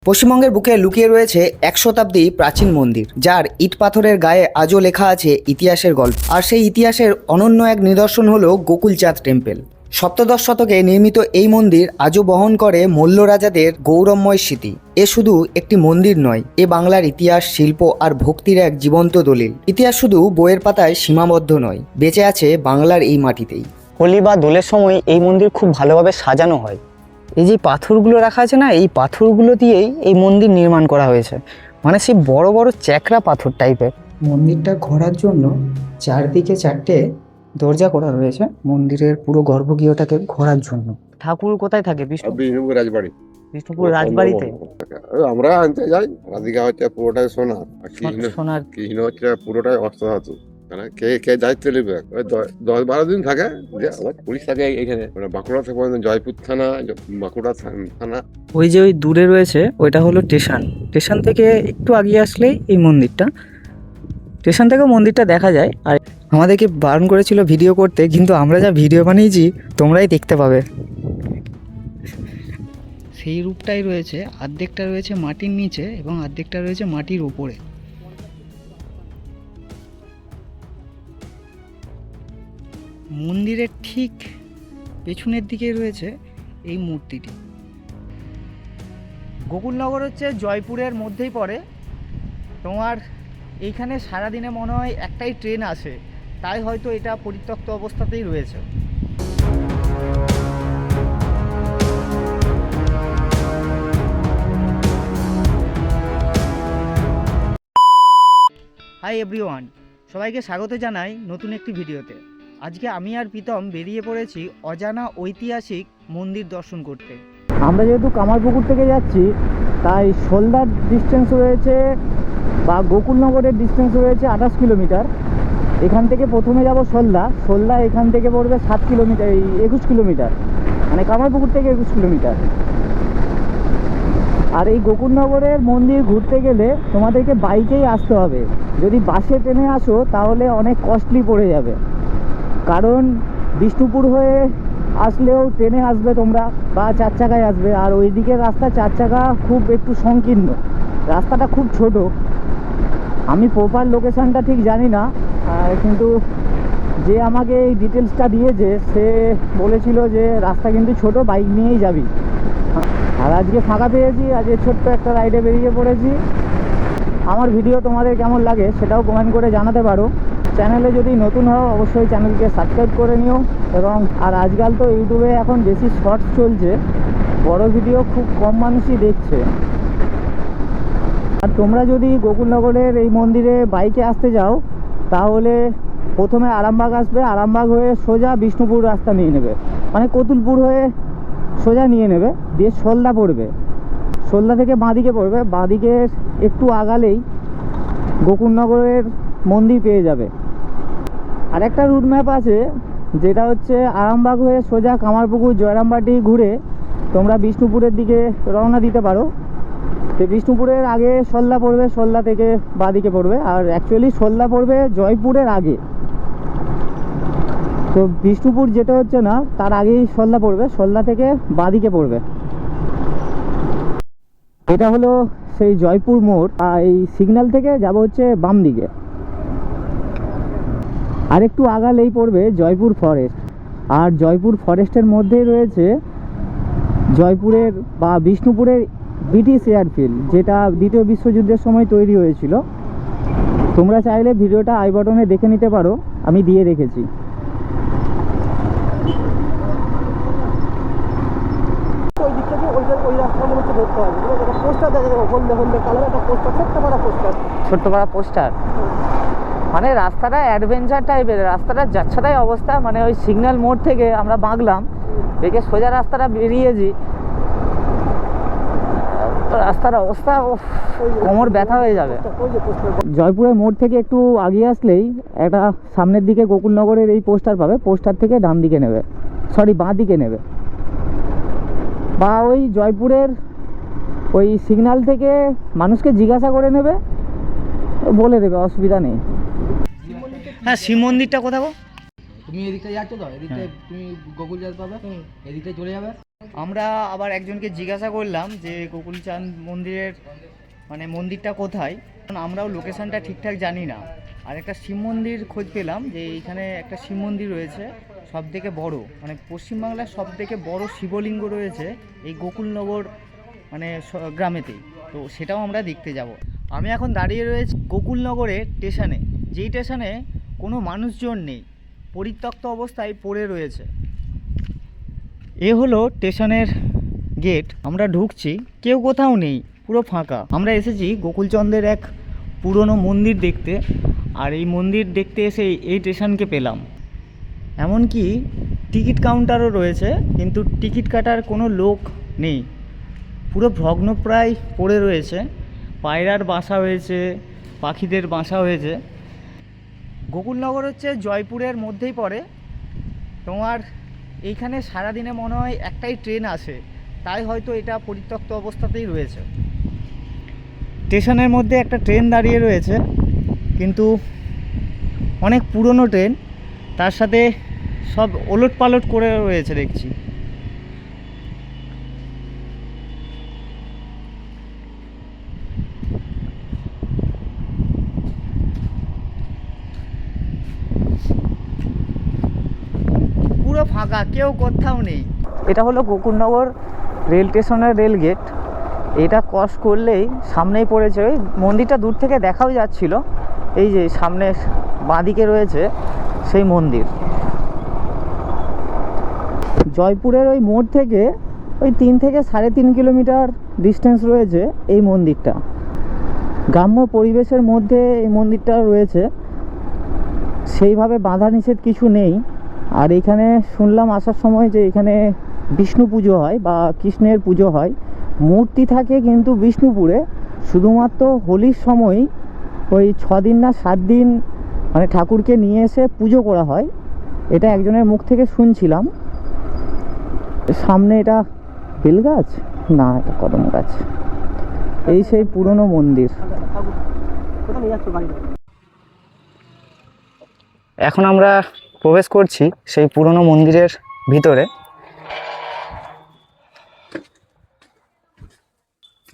পশ্চিমবঙ্গের বুকে লুকিয়ে রয়েছে ১ শতাব্দী প্রাচীন মন্দির, যার ইট পাথরের গায়ে আজও লেখা আছে ইতিহাসের গল্প। আর সেই ইতিহাসের অনন্য এক নিদর্শন হলো গোকুলচাঁদ টেম্পল। সপ্তদশ শতকে নির্মিত এই মন্দির আজও বহন করে মল্ল রাজাদের গৌরবময় স্মৃতি। এ শুধু একটি মন্দির নয়, এ বাংলার ইতিহাস, শিল্প আর ভক্তির এক জীবন্ত দলিল। ইতিহাস শুধু বইয়ের পাতায় সীমাবদ্ধ নয়, বেঁচে আছে বাংলার এই মাটিতেই। হোলি বা দোলের সময় এই মন্দির খুব ভালোভাবে সাজানো হয়। এই যে পাথরগুলো রাখা আছে না, এই পাথরগুলো দিয়েই এই মন্দির নির্মাণ করা হয়েছে, মানে সেই বড় বড় চ্যাকড়া পাথর টাইপের। মন্দিরটা ঘোরার জন্য চারদিকে 4টে দরজা করা রয়েছে মন্দিরের পুরো গর্ভগৃহটাকে ঘোরার জন্য। ঠাকুর কোথায় থাকে? বিষ্ণুপুর রাজবাড়ি। বিষ্ণুপুর রাজবাড়িতে। আমরা আনতে যাই, রাধিকা হচ্ছে পুরোটাই সোনা, আর সোনার কৃষ্ণ হচ্ছে পুরোটাই অষ্টধাতু। মানে কে দায়িত্ব নেবে? ওই 10-12 দিন থাকে, যে আবার পুলিশ থাকে এখানে, মানে বাঁকুড়া থেকে পর্যন্ত জয়পুর থানা, বাঁকুড়া থানা। ওই যে ওই দূরে রয়েছে ওইটা হলো স্টেশন। স্টেশন থেকে একটু আগিয়ে আসলেই এই মন্দিরটা। স্টেশন থেকেও মন্দিরটা দেখা যায়। আর আমাদেরকে বারণ করেছিল ভিডিও করতে, কিন্তু আমরা যা ভিডিও বানিয়েছি তোমরাই দেখতে পাবে। সেই রূপটাই রয়েছে, অর্ধেকটা রয়েছে মাটির নিচে এবং অর্ধেকটা রয়েছে মাটির উপরে। মন্দিরের ঠিক পেছনের দিকে রয়েছে এই মূর্তিটি। গোকুলনগর হচ্ছে জয়পুরের মধ্যেই পড়ে। তোমার এইখানে সারাদিনে মনে হয় একটাই ট্রেন আসে, তাই হয়তো এটা পরিত্যক্ত অবস্থাতেই রয়েছে। হাই এভরিওয়ান, সবাইকে স্বাগত জানাই নতুন একটি ভিডিওতে। আজকে আমি আর প্রীতম বেরিয়ে পড়েছি অজানা ঐতিহাসিক মন্দির দর্শন করতে। আমরা যেহেতু কামারপুকুর থেকে যাচ্ছি, তাই সোলদার ডিস্টেন্স রয়েছে বা গোকুলনগরের ডিস্টেন্স রয়েছে 28 কিলোমিটার। এখান থেকে প্রথমে যাব সোলদা, এখান থেকে পড়বে 7 কিলোমিটার, 21 কিলোমিটার, মানে কামারপুকুর থেকে 21 কিলোমিটার। আর এই গোকুলনগরের মন্দির ঘুরতে গেলে তোমাদেরকে বাইকেই আসতে হবে। যদি বাসে ট্রেনে আসো তাহলে অনেক কস্টলি পড়ে যাবে, কারণ বিষ্ণুপুর হয়ে আসলেও ট্রেনে আসবে তোমরা বা 4 চাকায় আসবে। আর ওই দিকের রাস্তা 4 চাকা খুব একটু সংকীর্ণ, রাস্তাটা খুব ছোট। আমি প্রপার লোকেশানটা ঠিক জানি না, কিন্তু যে আমাকে এই ডিটেলসটা দিয়েছে সে বলেছিল যে রাস্তা কিন্তু ছোট, বাইক নিয়েই যাবি। আর আজকে ফাঁকা পেয়েছি, আজকে ছোট্ট একটা রাইডে বেরিয়ে পড়েছি। আমার ভিডিও তোমাদের কেমন লাগে সেটাও কমেন্ট করে জানাতে পারো। চ্যানেলে যদি নতুন হও অবশ্যই চ্যানেলকে সাবস্ক্রাইব করে নিও। এবং আর আজকাল তো ইউটিউবে এখন বেশি শর্টস চলছে, বড় ভিডিও খুব কম মানুষই দেখছে। আর তোমরা যদি গোকুলনগরের এই মন্দিরে বাইকে আসতে যাও তাহলে প্রথমে আরামবাগ আসবে, আরামবাগ হয়ে সোজা বিষ্ণুপুর রাস্তা নিয়ে নেবে, মানে কতুলপুর হয়ে সোজা নিয়ে নেবে, দিয়ে সোলদা পড়বে। সোলদা থেকে বাঁদিকে পড়বে, বাঁদিকে একটু আগালেই গোকুলনগরের মন্দির পেয়ে যাবে। আর একটা রুট ম্যাপ আছে, যেটা হচ্ছে আরামবাগ হয়ে সোজা কামারপুকুর জয়রামবাটি ঘুরে তোমরা বিষ্ণুপুরের দিকে রওনা দিতে পারো। তো বিষ্ণুপুরের আগে সোলদা পড়বে, সোলদা থেকে বাঁদিকে পড়বে। আর অ্যাকচুয়ালি সোলদা পড়বে জয়পুরের আগে, তো বিষ্ণুপুর যেতে হচ্ছে না, তার আগেই সোলদা পড়বে, সোলদা থেকে বাঁদিকে পড়বে। এটা হলো সেই জয়পুর মোড়। আর এই সিগন্যাল থেকে যাব হচ্ছে বাম দিকে। আর একটু আগালেই পড়বে জয়পুর ফরেস্ট। আর জয়পুর ফরেস্টের মধ্যেই রয়েছে জয়পুরের বা বিষ্ণুপুরের ব্রিটিশ এয়ারফিল্ড, যেটা দ্বিতীয় বিশ্বযুদ্ধের সময় তৈরি হয়েছিল। তোমরা চাইলে ভিডিওটা আই বাটনে দেখে নিতে পারো, আমি দিয়ে রেখেছি। ওই দিক থেকে ওই রাস্তাটা হচ্ছে ধরতে হবে। পোস্টার দেখা যাবে, হলদে হলদে কালার একটা পোস্টার, ছোট্ট পাড়া পোস্টার। মানে রাস্তাটা অ্যাডভেঞ্চার টাইপের, রাস্তাটা যাচ্ছাতাই অবস্থা। মানে ওই সিগন্যাল মোড় থেকে আমরা বাঁকলাম, দেখে সোজা রাস্তাটা বেরিয়েছি, রাস্তার অবস্থা কোমর ব্যথা হয়ে যাবে। জয়পুরের মোড় থেকে একটু আগিয়ে আসলেই একটা সামনের দিকে গোকুলনগরের এই পোস্টার পাবে, পোস্টার থেকে ডান দিকে নেবে, সরি বাঁ দিকে নেবে, বা ওই জয়পুরের ওই সিগন্যাল থেকে মানুষকে জিজ্ঞাসা করে নেবে, বলে দেবে, অসুবিধা নেই। হ্যাঁ, শিব মন্দিরটা কোথাও তুমি এদিকটা যাচ্ছ তো, এদিকটা তুমি গোকুল যাতে পাবে, এদিকটা চলে যাবে, আমরা আবার একজনকে জিজ্ঞাসা করলাম যে গোকুলচাঁদ মন্দিরের মানে মন্দিরটা কোথায়, কারণ আমরাও লোকেশনটা ঠিকঠাক জানি না। আর একটা শিব মন্দির খোঁজ পেলাম যে এইখানে একটা শিব মন্দির রয়েছে সব থেকে বড়, মানে পশ্চিমবাংলার সব থেকে বড় শিবলিঙ্গ রয়েছে এই গোকুলনগর মানে গ্রামেতেই। তো সেটাও আমরা দেখতে যাব। আমি এখন দাঁড়িয়ে রয়েছি গোকুলনগরের স্টেশনে, যেই স্টেশনে কোনো মানুষজন নেই, পরিত্যক্ত অবস্থায় পড়ে রয়েছে। এ হলো স্টেশনের গেট, আমরা ঢুকছি, কেউ কোথাও নেই, পুরো ফাঁকা। আমরা এসেছি গোকুলচন্দ্রের এক পুরনো মন্দির দেখতে, আর এই মন্দির দেখতে এসে এই স্টেশনকে পেলাম। এমনকি টিকিট কাউন্টারও রয়েছে, কিন্তু টিকিট কাটার কোনো লোক নেই, পুরো ভগ্নপ্রায় পড়ে রয়েছে। পায়রার বাসা হয়েছে, পাখিদের বাসা হয়েছে। গোকুলনগর হচ্ছে জয়পুরের মধ্যেই পড়ে। তোমার এইখানে সারাদিনে মনে হয় একটাই ট্রেন আসে, তাই হয়তো এটা পরিত্যক্ত অবস্থাতেই রয়েছে। স্টেশনের মধ্যে একটা ট্রেন দাঁড়িয়ে রয়েছে, কিন্তু অনেক পুরনো ট্রেন, তার সাথে সব ওলট পালট করে রয়েছে দেখছি। পুরো ফাঁকা, কেউ কোথাও নেই। এটা হলো গোকুলনগর রেল স্টেশনের রেল গেট। এটা ক্রস করলেই সামনেই পড়েছে, ওই মন্দিরটা দূর থেকে দেখাও যাচ্ছিল, এই যে সামনে বাঁদিকে রয়েছে সেই মন্দির। জয়পুরের ওই মোড় থেকে ওই 3 থেকে 3.5 কিলোমিটার ডিস্টেন্স রয়েছে এই মন্দিরটা। গ্রাম্য পরিবেশের মধ্যে এই মন্দিরটা রয়েছে, সেইভাবে বাধা নিষেধ কিছু নেই। আর এখানে শুনলাম আসার সময় যে এখানে বিষ্ণু পুজো হয় বা কৃষ্ণের পুজো হয়। মূর্তি থাকে কিন্তু বিষ্ণুপুরে, শুধুমাত্র হোলির সময় ওই 6 দিন না 7 দিন মানে ঠাকুরকে নিয়ে এসে পুজো করা হয়। এটা একজনের মুখ থেকে শুনছিলাম। সামনে এটা বেল গাছ না, এটা কদম গাছ। এই সেই পুরনো মন্দির। এখন আমরা প্রবেশ করছি সেই পুরনো মন্দিরের ভিতরে।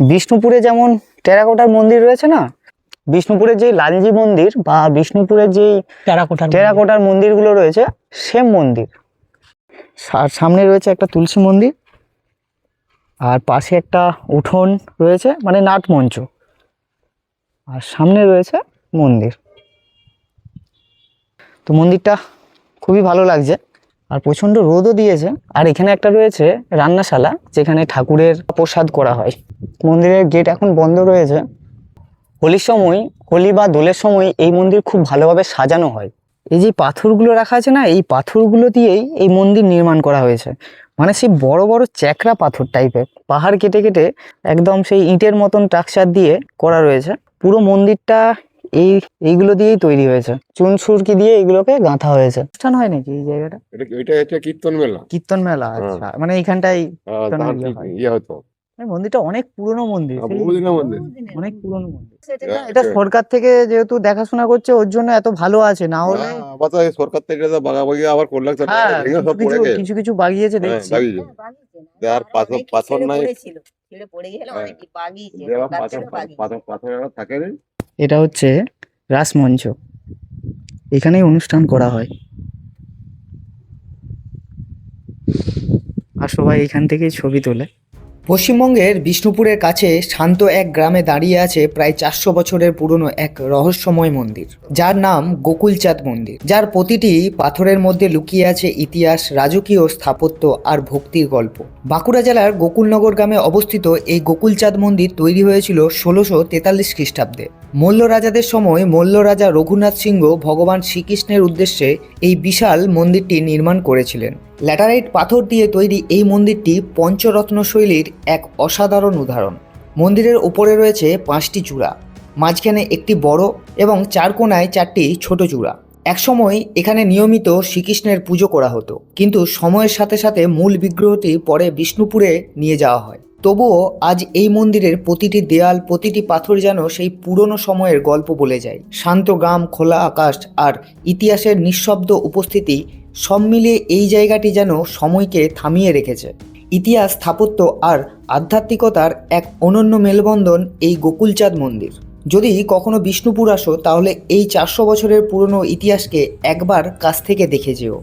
বিষ্ণুপুরে যেমন টেরাকোটার মন্দির রয়েছে না, বিষ্ণুপুরের যে লালজি মন্দির বা বিষ্ণুপুরের যেই টেরাকোটার মন্দিরগুলো রয়েছে, সেম মন্দির। আর সামনে রয়েছে একটা তুলসী মন্দির, আর পাশে একটা উঠোন রয়েছে মানে নাট মঞ্চ, আর সামনে রয়েছে মন্দির। তো মন্দিরটা খুবই ভালো লাগছে, আর প্রচণ্ড রোদও দিয়েছে। আর এখানে একটা রয়েছে রান্নাশালা, যেখানে ঠাকুরের প্রসাদ করা হয়। মন্দিরের গেট এখন বন্ধ রয়েছে। হোলির সময়, হোলি বা দোলের সময় এই মন্দির খুব ভালোভাবে সাজানো হয়। এই যে পাথরগুলো রাখা আছে না, এই পাথরগুলো দিয়েই এই মন্দির নির্মাণ করা হয়েছে। মানে সেই বড় বড় চ্যাকড়া পাথর টাইপের, পাহাড় কেটে কেটে একদম সেই ইটের মতন স্ট্রাকচার দিয়ে করা রয়েছে। পুরো মন্দিরটা এইগুলো দিয়েই তৈরি হয়েছে, চুন সুরকি দিয়ে এইগুলোকে গাঁথা হয়েছে। অনুষ্ঠান হয় নাকি এই জায়গাটা? এটা এটা কীর্তন মেলা। কীর্তন মেলা, আচ্ছা। মানে এইখানটাই তার ইয়ে হতো। মন্দিরটা অনেক পুরনো মন্দির, বহুদিনের মন্দির, অনেক পুরনো মন্দির। এটা সরকার থেকে যেহেতু দেখাশোনা করছে, ওর জন্য এত ভালো আছে, না হলে আবার তো সরকার থেকে বাগাবাগি আবার করলে হ্যাঁ, কিছু কিছু বাগিয়েছে দেখছি। আর পাথর নাই, পাথর থাকে না। এটা হচ্ছে রাসমঞ্চ, এখানেই অনুষ্ঠান করা হয়, আর সবাই এখান থেকেই ছবি তোলে। পশ্চিমবঙ্গের বিষ্ণুপুরের কাছে শান্ত এক গ্রামে দাঁড়িয়ে আছে প্রায় 400 বছরের পুরনো এক রহস্যময় মন্দির, যার নাম গোকুলচাঁদ মন্দির, যার প্রতিটি পাথরের মধ্যে লুকিয়ে আছে ইতিহাস, রাজকীয় স্থাপত্য আর ভক্তির গল্প। বাঁকুড়া জেলার গোকুলনগর গ্রামে অবস্থিত এই গোকুলচাঁদ মন্দির তৈরি হয়েছিল 1643 খ্রিস্টাব্দে। মল্ল রাজাদের সময় মল্ল রাজা রঘুনাথ সিংহ ভগবান শ্রীকৃষ্ণের উদ্দেশ্যে এই বিশাল মন্দিরটি নির্মাণ করেছিলেন। ল্যাটারাইট পাথর দিয়ে তৈরি এই মন্দিরটি পঞ্চরত্ন শৈলীর এক অসাধারণ উদাহরণ। মন্দিরের উপরে রয়েছে 5টি চূড়া, মাঝখানে একটি বড় এবং 4 কোণায় 4টি ছোট চূড়া। একসময় এখানে নিয়মিত শ্রীকৃষ্ণের পুজো করা হতো, কিন্তু সময়ের সাথে সাথে মূল বিগ্রহটি পরে বিষ্ণুপুরে নিয়ে যাওয়া হয়। তবুও আজ এই মন্দিরের প্রতিটি দেয়াল, প্রতিটি পাথর যেন সেই পুরনো সময়ের গল্প বলে যায়। শান্ত গ্রাম, খোলা আকাশ আর ইতিহাসের নিঃশব্দ উপস্থিতি সব মিলিয়ে এই জায়গাটি যেন সময়কে থামিয়ে রেখেছে। ইতিহাস, স্থাপত্য আর আধ্যাত্মিকতার এক অনন্য মেলবন্ধন এই গোকুলচাঁদ মন্দির। যদি কখনো বিষ্ণুপুর আসো তাহলে এই 400 বছরের পুরনো ইতিহাসকে একবার কাছ থেকে দেখে যেও।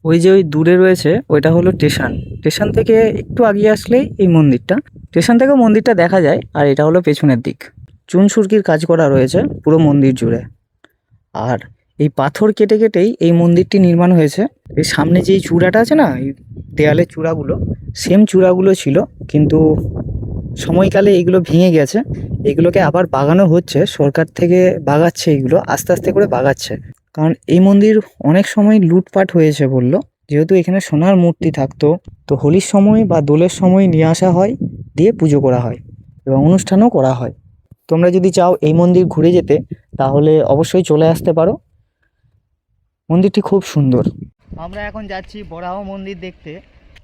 ওই যে ওই দূরে রয়েছে ওইটা হলো স্টেশন। স্টেশন থেকে একটু আগিয়ে আসলেই এই মন্দিরটা। স্টেশন থেকে মন্দিরটা দেখা যায়, আর এটা হলো পেছনের দিক। চুন সুরকির কাজ করা রয়েছে পুরো মন্দির জুড়ে। আর এই পাথর কেটে কেটেই এই মন্দিরটি নির্মাণ হয়েছে। এই সামনে যেই চূড়াটা আছে না, এই দেয়ালের চূড়াগুলো সেম চূড়াগুলো ছিল, কিন্তু সময়কালে এইগুলো ভেঙে গেছে। এগুলোকে আবার বাগানো হচ্ছে, সরকার থেকে বাগাচ্ছে, এইগুলো আস্তে আস্তে করে বাগাচ্ছে। কারণ এই মন্দির অনেক সময় লুটপাট হয়েছে বললো, যেহেতু এখানে সোনার মূর্তি থাকতো, তো হোলির সময় বা দোলের সময় নিয়ে আসা হয়, দিয়ে পুজো করা হয় এবং অনুষ্ঠানও করা হয়। তোমরা যদি চাও এই মন্দির ঘুরে যেতে তাহলে অবশ্যই চলে আসতে পারো। মন্দিরটি খুব সুন্দর। আমরা এখন যাচ্ছি বরাহ মন্দির দেখতে।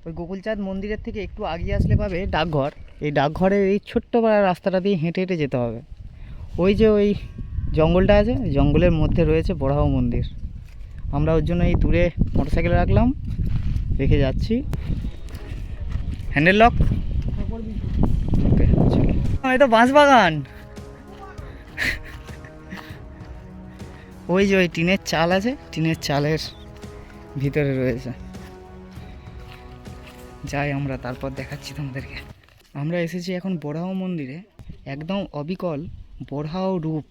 ওই গোকুলচাঁদ মন্দিরের থেকে একটু আগিয়ে আসলে পাবে ডাকঘর। এই ডাকঘরের এই ছোট্ট রাস্তাটা দিয়ে হেঁটে হেঁটে যেতে হবে। ওই যে ওই জঙ্গলটা আছে, ওই জঙ্গলের মধ্যে রয়েছে বরাহ মন্দির। আমরা ওর জন্য এই দূরে মোটরসাইকেল রাখলাম, রেখে যাচ্ছি। হ্যান্ডেল লক, ওকে চলো। এই তো বাঁশবাগান। ওই যে ওই টিনের চাল আছে, টিনের চালের ভিতরে রয়েছে। যাই আমরা, তারপর দেখাচ্ছি তোমাদেরকে। আমরা এসেছি এখন বরাহ মন্দিরে। একদম অবিকল বরাহ রূপ,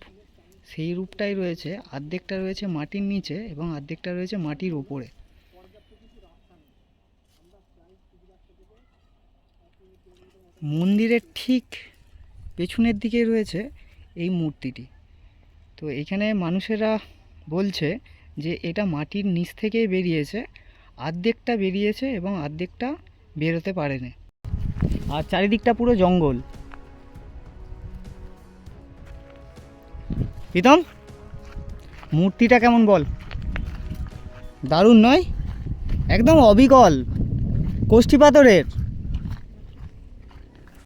সেই রূপটাই রয়েছে। অর্ধেকটা রয়েছে মাটির নিচে এবং অর্ধেকটা রয়েছে মাটির উপরে। মন্দিরের ঠিক পেছনের দিকে রয়েছে এই মূর্তিটি। তো এখানে মানুষেরা বলছে যে এটা মাটির নিচ থেকেই বেরিয়েছে, অর্ধেকটা বেরিয়েছে এবং অর্ধেকটা বেরোতে পারেনি। আর চারিদিকটা পুরো জঙ্গল। প্রীতম, মূর্তিটা কেমন বল? দারুণ নয়? একদম অবিকল কোষ্ঠী পাথরের।